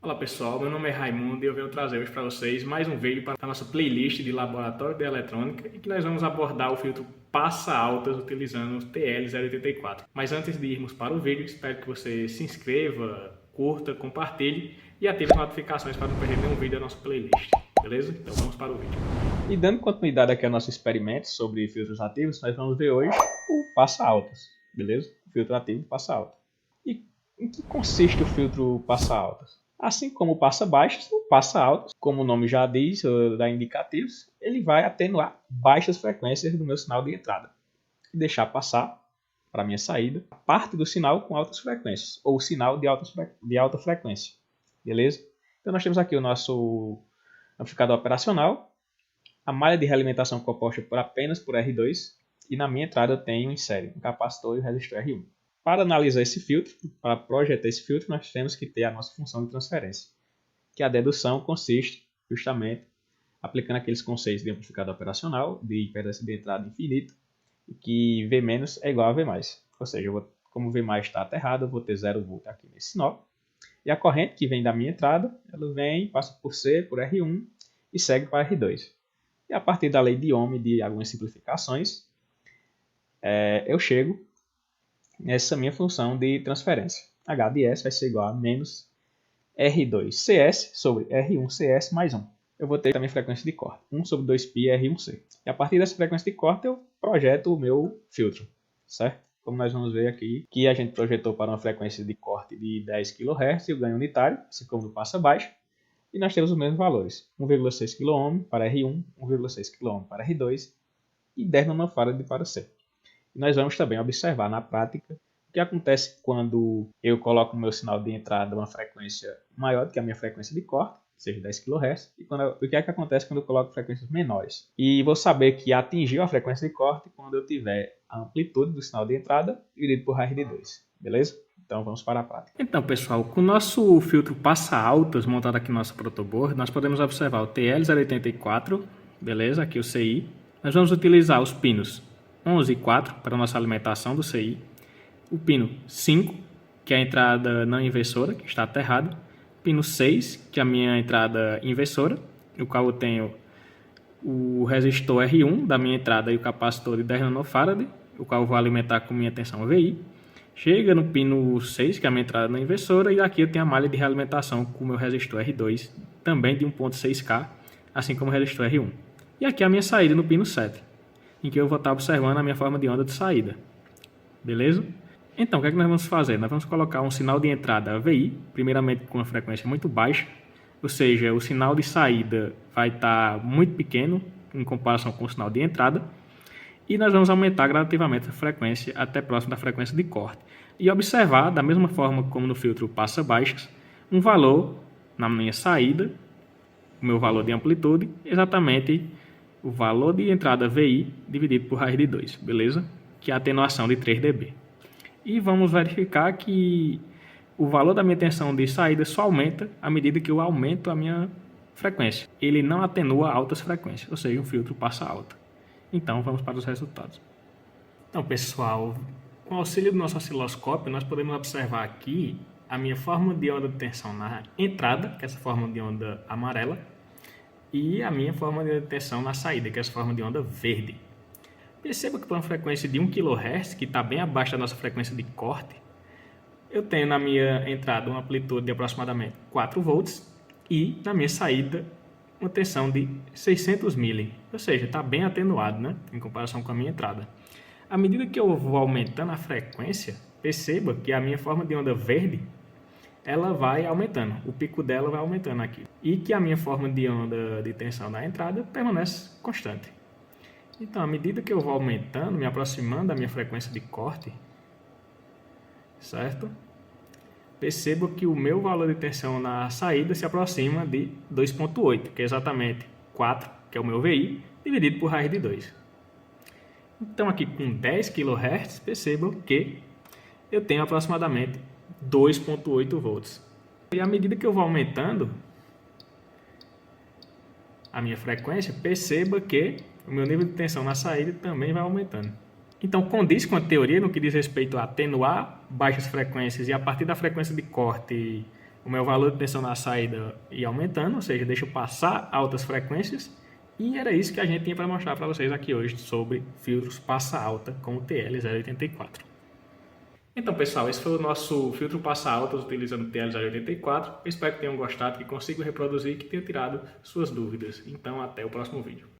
Olá pessoal, meu nome é Raimundo e eu venho trazer hoje para vocês mais um vídeo para a nossa playlist de Laboratório de Eletrônica e que nós vamos abordar o filtro passa altas utilizando o TL084. Mas antes de irmos para o vídeo, espero que você se inscreva, curta, compartilhe e ative as notificações para não perder nenhum vídeo da nossa playlist, beleza? Então vamos para o vídeo. E dando continuidade aqui ao nosso experimento sobre filtros ativos, nós vamos ver hoje o passa altas, beleza? O filtro ativo passa alta. E em que consiste o filtro passa altas? Assim como o passa baixas, o passa altas, como o nome já diz, dá indicativos, ele vai atenuar baixas frequências do meu sinal de entrada e deixar passar para a minha saída a parte do sinal com altas frequências, ou sinal de alta frequência, beleza? Então nós temos aqui o nosso amplificador operacional, a malha de realimentação composta apenas por R2, e na minha entrada eu tenho em série um capacitor e um resistor R1. Para analisar esse filtro, para projetar esse filtro, nós temos que ter a nossa função de transferência, que a dedução consiste justamente aplicando aqueles conceitos de amplificador operacional, de impedância de entrada infinita, e que V- é igual a V+. Ou seja, como V+ está aterrado, eu vou ter 0 V aqui nesse nó. E a corrente que vem da minha entrada, ela vem, passa por C, por R1 e segue para R2. E a partir da lei de Ohm e de algumas simplificações, eu chego nessa minha função de transferência. H de S vai ser igual a menos R2CS sobre R1CS mais 1. Eu vou ter também frequência de corte, 1 sobre 2π R1C. E a partir dessa frequência de corte eu projeto o meu filtro, certo? Como nós vamos ver aqui, que a gente projetou para uma frequência de corte de 10 kHz e o ganho unitário, assim como no passa baixo. E nós temos os mesmos valores, 1,6 kΩ para R1, 1,6 kΩ para R2 e 10 nanofarad para C. E nós vamos também observar na prática o que acontece quando eu coloco o meu sinal de entrada uma frequência maior do que a minha frequência de corte, seja 10 kHz, e o que é que acontece quando eu coloco frequências menores. E vou saber que atingiu a frequência de corte quando eu tiver a amplitude do sinal de entrada dividido por raiz de 2, beleza? Então vamos para a prática. Então pessoal, com o nosso filtro passa altas montado aqui no nosso protoboard, nós podemos observar o TL084, beleza? Aqui o CI. Nós vamos utilizar os pinos 11 e 4 para a nossa alimentação do CI. O pino 5, que é a entrada não inversora, que está aterrado. Pino 6, que é a minha entrada inversora, no qual eu tenho o resistor R1 da minha entrada e o capacitor de 10 nanofarad, o qual eu vou alimentar com minha tensão VI. Chega no pino 6, que é a minha entrada não inversora, e aqui eu tenho a malha de realimentação com o meu resistor R2, também de 1.6K, assim como o resistor R1. E aqui a minha saída no pino 7, em que eu vou estar observando a minha forma de onda de saída. Beleza? Então, o que é que nós vamos fazer? Nós vamos colocar um sinal de entrada VI, primeiramente com uma frequência muito baixa, ou seja, o sinal de saída vai estar muito pequeno em comparação com o sinal de entrada, e nós vamos aumentar gradativamente a frequência até próximo da frequência de corte. E observar, da mesma forma como no filtro passa baixas, um valor na minha saída, o meu valor de amplitude, exatamente o valor de entrada VI dividido por raiz de 2, beleza? Que é a atenuação de 3 dB. E vamos verificar que o valor da minha tensão de saída só aumenta à medida que eu aumento a minha frequência. Ele não atenua altas frequências, ou seja, o filtro passa alta. Então vamos para os resultados. Então pessoal, com o auxílio do nosso osciloscópio, nós podemos observar aqui a minha forma de onda de tensão na entrada, que é essa forma de onda amarela, e a minha forma de tensão na saída, que é essa forma de onda verde. Perceba que por uma frequência de 1 kHz, que está bem abaixo da nossa frequência de corte, eu tenho na minha entrada uma amplitude de aproximadamente 4 volts e na minha saída uma tensão de 600 mili, ou seja, está bem atenuado, né, em comparação com a minha entrada. À medida que eu vou aumentando a frequência, perceba que a minha forma de onda verde ela vai aumentando, o pico dela vai aumentando aqui, e que a minha forma de onda de tensão na entrada permanece constante. Então, à medida que eu vou aumentando, me aproximando da minha frequência de corte, certo? Percebo que o meu valor de tensão na saída se aproxima de 2.8, que é exatamente 4, que é o meu VI, dividido por raiz de 2. Então, aqui com 10 kHz, percebo que eu tenho aproximadamente 2.8 volts. E à medida que eu vou aumentando a minha frequência, perceba que o meu nível de tensão na saída também vai aumentando. Então, condiz com a teoria no que diz respeito a atenuar baixas frequências e a partir da frequência de corte o meu valor de tensão na saída ia aumentando, ou seja, deixa eu passar altas frequências. E era isso que a gente tinha para mostrar para vocês aqui hoje sobre filtros passa alta com o TL084. Então, pessoal, esse foi o nosso filtro passa altas utilizando o TL084. Espero que tenham gostado, que consigam reproduzir e que tenham tirado suas dúvidas. Então, até o próximo vídeo.